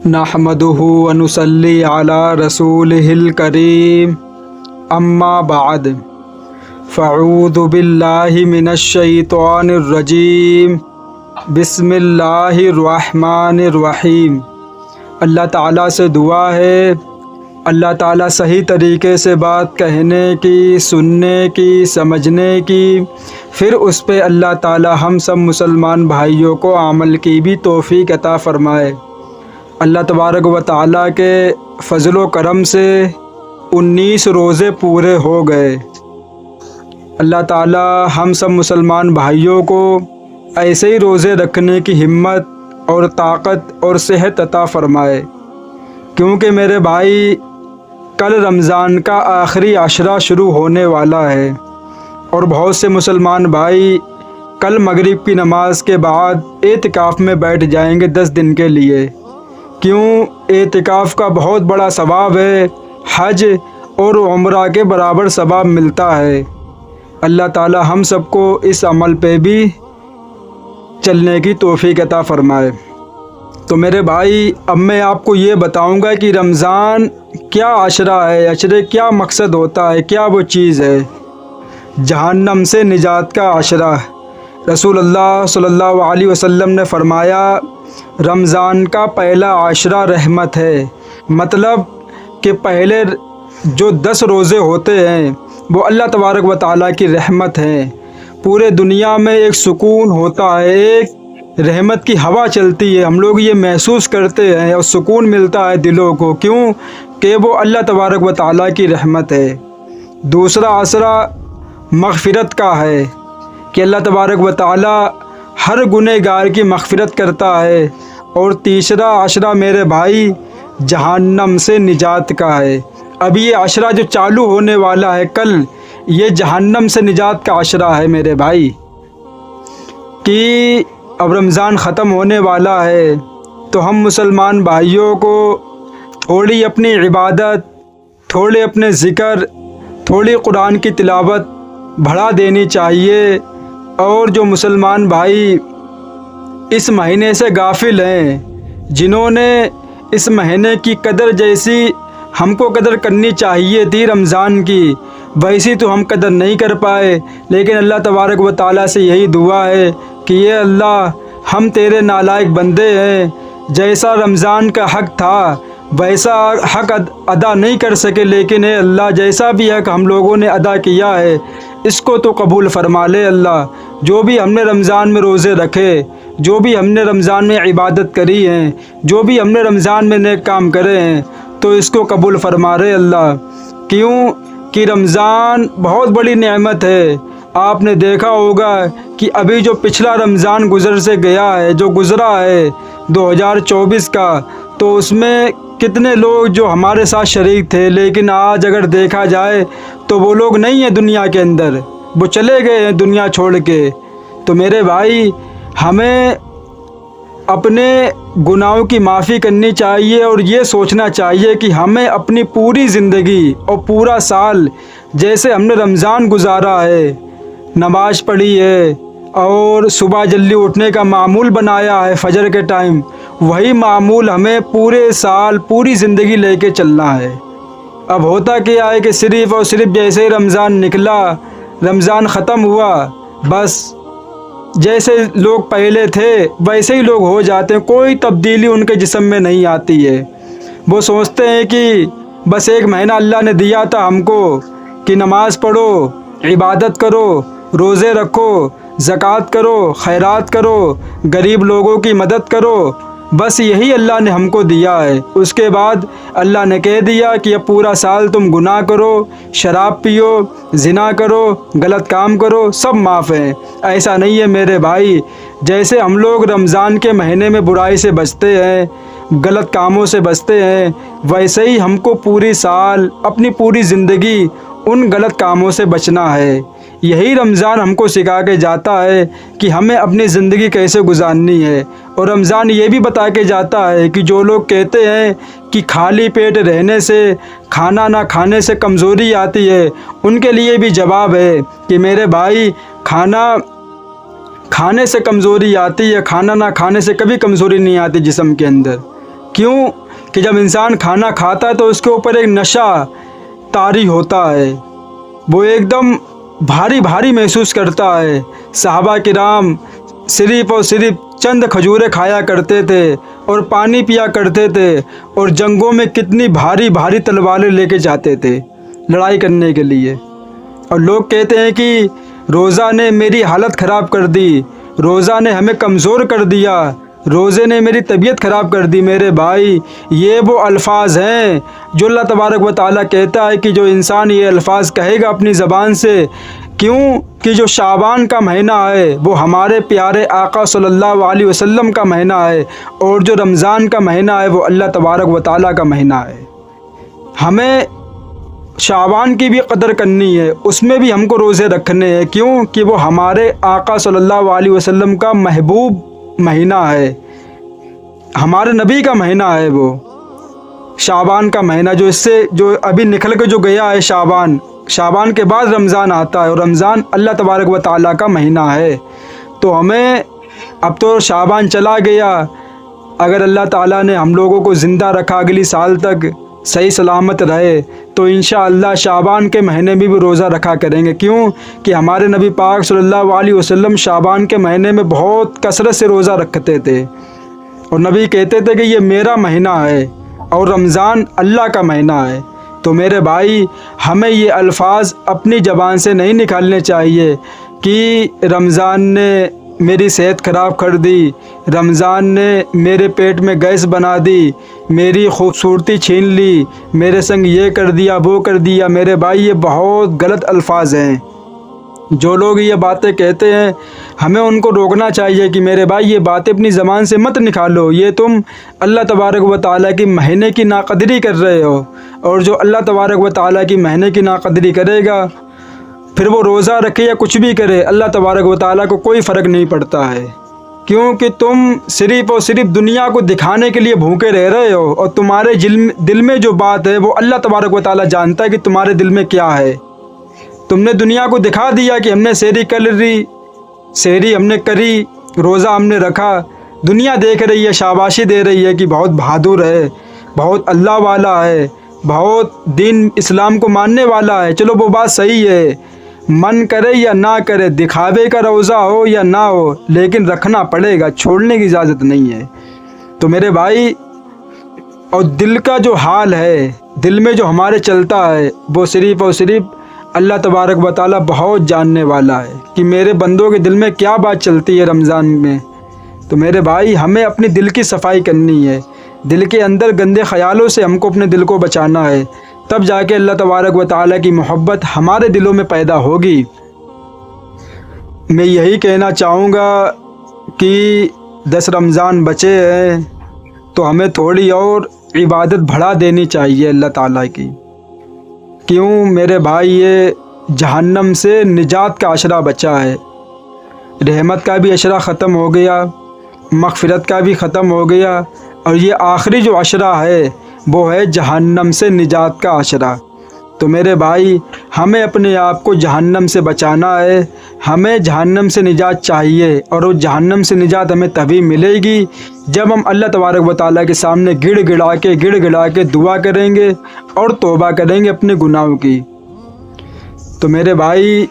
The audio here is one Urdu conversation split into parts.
نحمدہ ونصلی علی رسولہ الکریم اما بعد فاعوذ باللہ من الشیطان الرجیم بسم اللہ الرحمن الرحیم۔ اللہ تعالیٰ سے دعا ہے اللہ تعالیٰ صحیح طریقے سے بات کہنے کی، سننے کی، سمجھنے کی، پھر اس پہ اللہ تعالیٰ ہم سب مسلمان بھائیوں کو عمل کی بھی توفیق عطا فرمائے۔ اللہ تبارک و تعالیٰ کے فضل و کرم سے 19 روزے پورے ہو گئے۔ اللہ تعالیٰ ہم سب مسلمان بھائیوں کو ایسے ہی روزے رکھنے کی ہمت اور طاقت اور صحت عطا فرمائے، کیونکہ میرے بھائی کل رمضان کا آخری عشرہ شروع ہونے والا ہے، اور بہت سے مسلمان بھائی کل مغرب کی نماز کے بعد اعتکاف میں بیٹھ جائیں گے 10 دن کے لیے۔ کیوں؟ اعتکاف کا بہت بڑا ثواب ہے، حج اور عمرہ کے برابر ثواب ملتا ہے۔ اللہ تعالی ہم سب کو اس عمل پہ بھی چلنے کی توفیق عطا فرمائے۔ تو میرے بھائی اب میں آپ کو یہ بتاؤں گا کہ رمضان کیا عشرہ ہے، عشرے کیا مقصد ہوتا ہے، کیا وہ چیز ہے۔ جہنم سے نجات کا عشرہ۔ رسول اللہ صلی اللہ علیہ وسلم نے فرمایا رمضان کا پہلا عشرہ رحمت ہے، مطلب کہ پہلے جو 10 روزے ہوتے ہیں وہ اللہ تبارک و تعالیٰ کی رحمت ہیں۔ پورے دنیا میں ایک سکون ہوتا ہے، ایک رحمت کی ہوا چلتی ہے، ہم لوگ یہ محسوس کرتے ہیں اور سکون ملتا ہے دلوں کو، کیوں کہ وہ اللہ تبارک و تعالیٰ کی رحمت ہے۔ دوسرا عشرہ مغفرت کا ہے کہ اللہ تبارک و تعالیٰ ہر گنہگار کی مغفرت کرتا ہے۔ اور تیسرا عشرہ میرے بھائی جہنم سے نجات کا ہے۔ اب یہ عشرہ جو چالو ہونے والا ہے کل، یہ جہنم سے نجات کا عشرہ ہے میرے بھائی، کہ اب رمضان ختم ہونے والا ہے تو ہم مسلمان بھائیوں کو تھوڑی اپنی عبادت، تھوڑے اپنے ذکر، تھوڑی قرآن کی تلاوت بڑھا دینی چاہیے۔ اور جو مسلمان بھائی اس مہینے سے غافل ہیں، جنہوں نے اس مہینے کی قدر جیسی ہم کو قدر کرنی چاہیے تھی رمضان کی، ویسی تو ہم قدر نہیں کر پائے، لیکن اللہ تبارک و تعالیٰ سے یہی دعا ہے کہ یہ اللہ ہم تیرے نالائق بندے ہیں، جیسا رمضان کا حق تھا ویسا حق ادا نہیں کر سکے، لیکن اے اللہ جیسا بھی حق ہم لوگوں نے ادا کیا ہے اس کو تو قبول فرما لے اللہ۔ جو بھی ہم نے رمضان میں روزے رکھے، جو بھی ہم نے رمضان میں عبادت کری ہیں، جو بھی ہم نے رمضان میں نیک کام کرے ہیں، تو اس کو قبول فرما رہے اللہ۔ کیوں کہ رمضان بہت بڑی نعمت ہے۔ آپ نے دیکھا ہوگا کہ ابھی جو پچھلا رمضان گزر سے گیا ہے، جو گزرا ہے 2024 کا، تو اس میں کتنے لوگ جو ہمارے ساتھ شریک تھے، لیکن آج اگر دیکھا جائے تو وہ لوگ نہیں ہیں دنیا کے اندر، وہ چلے گئے ہیں دنیا چھوڑ کے۔ تو میرے بھائی ہمیں اپنے گناہوں کی معافی کرنی چاہیے، اور یہ سوچنا چاہیے کہ ہمیں اپنی پوری زندگی اور پورا سال جیسے ہم نے رمضان گزارا ہے، نماز پڑھی ہے اور صبح جلدی اٹھنے کا معمول بنایا ہے فجر کے ٹائم، وہی معمول ہمیں پورے سال پوری زندگی لے کے چلنا ہے۔ اب ہوتا کیا ہے کہ صرف اور صرف جیسے ہی رمضان نکلا، رمضان ختم ہوا، بس جیسے لوگ پہلے تھے ویسے ہی لوگ ہو جاتے ہیں، کوئی تبدیلی ان کے جسم میں نہیں آتی ہے۔ وہ سوچتے ہیں کہ بس ایک مہینہ اللہ نے دیا تھا ہم کو کہ نماز پڑھو، عبادت کرو، روزے رکھو، زکوٰۃ کرو، خیرات کرو، غریب لوگوں کی مدد کرو، بس یہی اللہ نے ہم کو دیا ہے۔ اس کے بعد اللہ نے کہہ دیا کہ اب پورا سال تم گناہ کرو، شراب پیو، زنا کرو، غلط کام کرو، سب معاف ہیں۔ ایسا نہیں ہے میرے بھائی، جیسے ہم لوگ رمضان کے مہینے میں برائی سے بچتے ہیں، غلط کاموں سے بچتے ہیں، ویسے ہی ہم کو پوری سال اپنی پوری زندگی ان غلط کاموں سے بچنا ہے۔ یہی رمضان ہم کو سکھا کے جاتا ہے کہ ہمیں اپنی زندگی کیسے گزارنی ہے، اور رمضان یہ بھی بتا کے جاتا ہے کہ جو لوگ کہتے ہیں کہ خالی پیٹ رہنے سے، کھانا نہ کھانے سے کمزوری آتی ہے، ان کے لیے بھی جواب ہے کہ میرے بھائی کھانا کھانے سے کمزوری آتی ہے، کھانا نہ کھانے سے کبھی کمزوری نہیں آتی جسم کے اندر۔ کیوں کہ جب انسان کھانا کھاتا ہے تو اس کے اوپر ایک نشہ طاری ہوتا ہے، وہ ایک دم بھاری بھاری محسوس کرتا ہے۔ صحابہ کرام صرف اور صرف چند کھجوریں کھایا کرتے تھے اور پانی پیا کرتے تھے، اور جنگوں میں کتنی بھاری بھاری تلواریں لے کے جاتے تھے لڑائی کرنے کے لیے۔ اور لوگ کہتے ہیں کہ روزہ نے میری حالت خراب کر دی، روزہ نے ہمیں کمزور کر دیا، روزے نے میری طبیعت خراب کر دی۔ میرے بھائی، یہ وہ الفاظ ہیں جو اللہ تبارک و تعالیٰ کہتا ہے کہ جو انسان یہ الفاظ کہے گا اپنی زبان سے، کیوں کہ جو شعبان کا مہینہ ہے وہ ہمارے پیارے آقا صلی اللہ علیہ وسلم کا مہینہ ہے، اور جو رمضان کا مہینہ ہے وہ اللہ تبارک و تعالیٰ کا مہینہ ہے۔ ہمیں شعبان کی بھی قدر کرنی ہے، اس میں بھی ہم کو روزے رکھنے ہیں، کیوں کہ وہ ہمارے آقا صلی اللہ علیہ وسلم کا محبوب مہینہ ہے، ہمارے نبی کا مہینہ ہے وہ شعبان کا مہینہ، جو ابھی نکل کے جو گیا ہے شعبان کے بعد رمضان آتا ہے، اور رمضان اللہ تبارک و تعالیٰ کا مہینہ ہے۔ تو ہمیں اب تو شعبان چلا گیا، اگر اللہ تعالیٰ نے ہم لوگوں کو زندہ رکھا اگلی سال تک صحیح سلامت رہے تو انشاءاللہ شعبان کے مہینے میں بھی روزہ رکھا کریں گے، کیوں کہ ہمارے نبی پاک صلی اللہ علیہ وسلم شعبان کے مہینے میں بہت کثرت سے روزہ رکھتے تھے، اور نبی کہتے تھے کہ یہ میرا مہینہ ہے اور رمضان اللہ کا مہینہ ہے۔ تو میرے بھائی، ہمیں یہ الفاظ اپنی زبان سے نہیں نکالنے چاہیے کہ رمضان نے میری صحت خراب کر دی، رمضان نے میرے پیٹ میں گیس بنا دی، میری خوبصورتی چھین لی، میرے سنگ یہ کر دیا وہ کر دیا۔ میرے بھائی، یہ بہت غلط الفاظ ہیں۔ جو لوگ یہ باتیں کہتے ہیں ہمیں ان کو روکنا چاہیے کہ میرے بھائی یہ باتیں اپنی زبان سے مت نکالو، یہ تم اللہ تبارک و تعالیٰ کی مہینے کی ناقدری کر رہے ہو، اور جو اللہ تبارک و تعالیٰ کی مہینے کی ناقدری کرے گا پھر وہ روزہ رکھے یا کچھ بھی کرے، اللہ تبارک و تعالیٰ کو کوئی فرق نہیں پڑتا ہے، کیونکہ تم صرف اور صرف دنیا کو دکھانے کے لیے بھوکے رہ رہے ہو، اور تمہارے دل میں جو بات ہے وہ اللہ تبارک و تعالیٰ جانتا ہے کہ تمہارے دل میں کیا ہے۔ تم نے دنیا کو دکھا دیا کہ ہم نے سحری کر لی، سحری ہم نے کری، روزہ ہم نے رکھا، دنیا دیکھ رہی ہے، شاباشی دے رہی ہے کہ بہت بہادر ہے، بہت اللہ والا ہے، بہت دین اسلام کو ماننے والا ہے۔ چلو وہ بات صحیح ہے، من کرے یا نہ کرے، دکھاوے کا روزہ ہو یا نہ ہو، لیکن رکھنا پڑے گا، چھوڑنے کی اجازت نہیں ہے۔ تو میرے بھائی، اور دل کا جو حال ہے، دل میں جو ہمارے چلتا ہے، وہ صرف اور صرف اللہ تبارک و تعالیٰ بہت جاننے والا ہے کہ میرے بندوں کے دل میں کیا بات چلتی ہے رمضان میں۔ تو میرے بھائی، ہمیں اپنی دل کی صفائی کرنی ہے، دل کے اندر گندے خیالوں سے ہم کو اپنے دل کو بچانا ہے، تب جا کے اللہ تبارک و تعالیٰ کی محبت ہمارے دلوں میں پیدا ہوگی۔ میں یہی کہنا چاہوں گا کہ 10 رمضان بچے ہیں تو ہمیں تھوڑی اور عبادت بڑھا دینی چاہیے اللہ تعالیٰ کی، کیوں میرے بھائی، یہ جہنم سے نجات کا عشرہ بچا ہے، رحمت کا بھی عشرہ ختم ہو گیا، مغفرت کا بھی ختم ہو گیا، اور یہ آخری جو عشرہ ہے وہ ہے جہنم سے نجات کا عشرہ۔ تو میرے بھائی، ہمیں اپنے آپ کو جہنم سے بچانا ہے، ہمیں جہنم سے نجات چاہیے، اور وہ جہنم سے نجات ہمیں تبھی ملے گی جب ہم اللہ تبارک و تعالیٰ کے سامنے گڑ گڑا کے دعا کریں گے اور توبہ کریں گے اپنے گناہوں کی۔ تو میرے بھائی،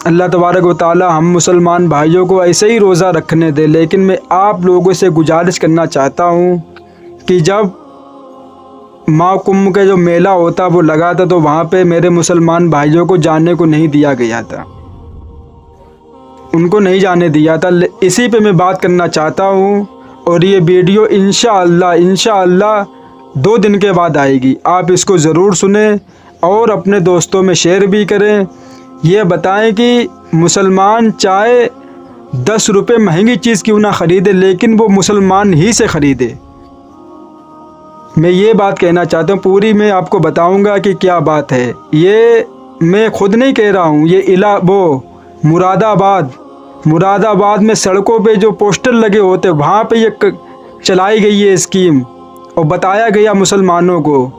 اللہ تبارک و تعالیٰ ہم مسلمان بھائیوں کو ایسے ہی روزہ رکھنے دے، لیکن میں آپ لوگوں سے گزارش کرنا چاہتا ہوں کہ جب ماہ کمبھ کا جو میلہ ہوتا وہ لگا تھا تو وہاں پہ میرے مسلمان بھائیوں کو جانے کو نہیں دیا گیا تھا، ان کو نہیں جانے دیا تھا۔ اسی پہ میں بات کرنا چاہتا ہوں، اور یہ ویڈیو انشاءاللہ 2 دن کے بعد آئے گی، آپ اس کو ضرور سنیں اور اپنے دوستوں میں شیئر بھی کریں۔ یہ بتائیں کہ مسلمان چاہے 10 روپے مہنگی چیز کیوں نہ خریدے، لیکن وہ مسلمان ہی سے خریدے۔ میں یہ بات کہنا چاہتا ہوں، پوری میں آپ کو بتاؤں گا کہ کیا بات ہے۔ یہ میں خود نہیں کہہ رہا ہوں، یہ مراد آباد میں سڑکوں پہ جو پوسٹر لگے ہوتے وہاں پہ یہ چلائی گئی ہے اسکیم، اور بتایا گیا مسلمانوں کو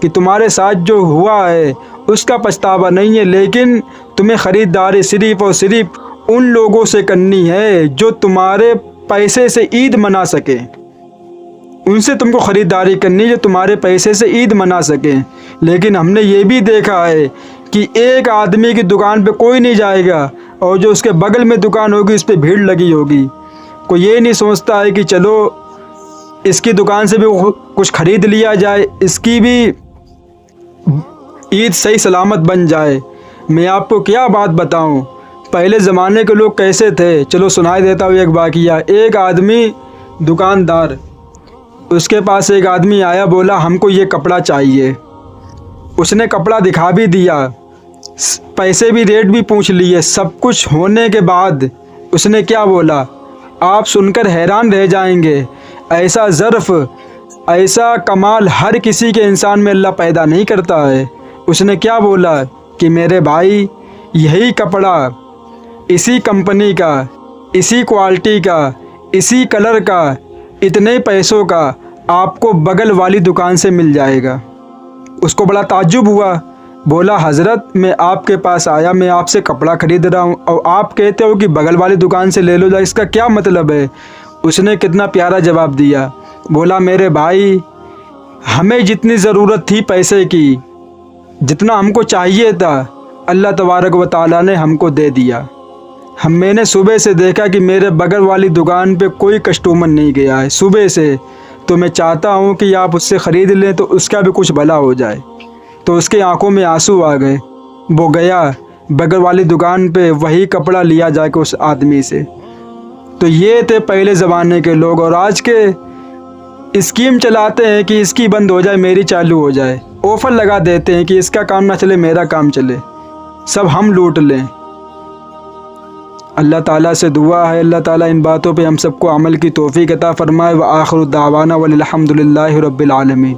کہ تمہارے ساتھ جو ہوا ہے اس کا پچھتاوا نہیں ہے، لیکن تمہیں خریداری صرف اور صرف ان لوگوں سے کرنی ہے جو تمہارے پیسے سے عید منا سکے، ان سے تم کو خریداری کرنی ہے جو تمہارے پیسے سے عید منا سکیں۔ لیکن ہم نے یہ بھی دیکھا ہے کہ ایک آدمی کی دکان پہ کوئی نہیں جائے گا اور جو اس کے بغل میں دکان ہوگی اس پہ بھیڑ لگی ہوگی۔ کوئی یہ نہیں سوچتا ہے کہ چلو اس کی دکان سے بھی کچھ خرید لیا جائے، اس کی بھی عید صحیح سلامت بن جائے۔ میں آپ کو کیا بات بتاؤں، پہلے زمانے کے لوگ کیسے تھے، چلو سنائی دیتا ہوں ایک واقعہ۔ ایک آدمی دکاندار، اس کے پاس ایک آدمی آیا، بولا ہم کو یہ کپڑا چاہیے۔ اس نے کپڑا دکھا بھی دیا، پیسے بھی ریٹ بھی پوچھ لیے، سب کچھ ہونے کے بعد اس نے کیا بولا، آپ سن کر حیران رہ جائیں گے، ایسا ظرف، ایسا کمال ہر کسی کے انسان میں اللہ پیدا نہیں کرتا ہے۔ اس نے کیا بولا کہ میرے بھائی یہی کپڑا اسی کمپنی کا، اسی کوالٹی کا، اسی کلر کا، اتنے پیسوں کا آپ کو بغل والی دکان سے مل جائے گا۔ اس کو بڑا تعجب ہوا، بولا حضرت میں آپ کے پاس آیا، میں آپ سے کپڑا خرید رہا ہوں اور آپ کہتے ہو کہ بغل والی دکان سے لے لو، اس کا کیا مطلب ہے؟ اس نے کتنا پیارا جواب دیا، بولا میرے بھائی ہمیں جتنی ضرورت تھی پیسے کی، جتنا ہم کو چاہیے تھا، اللہ تبارک و تعالیٰ نے ہم کو دے دیا۔ میں نے صبح سے دیکھا کہ میرے بغل والی دکان پہ کوئی کسٹمر نہیں گیا ہے صبح سے، تو میں چاہتا ہوں کہ آپ اس سے خرید لیں تو اس کا بھی کچھ بھلا ہو جائے۔ تو اس کے آنکھوں میں آنسو آ گئے، وہ گیا بغل والی دکان پہ، وہی کپڑا لیا جا کے اس آدمی سے۔ تو یہ تھے پہلے زمانے کے لوگ، اور آج کے اسکیم چلاتے ہیں کہ اس کی بند ہو جائے میری چالو ہو جائے، آفر لگا دیتے ہیں کہ اس کا کام نہ چلے میرا کام چلے، سب ہم لوٹ لیں۔ اللہ تعالیٰ سے دعا ہے اللہ تعالیٰ ان باتوں پہ ہم سب کو عمل کی توفیق عطا فرمائے۔ وآخر دعوانا والحمد للہ رب العالمین۔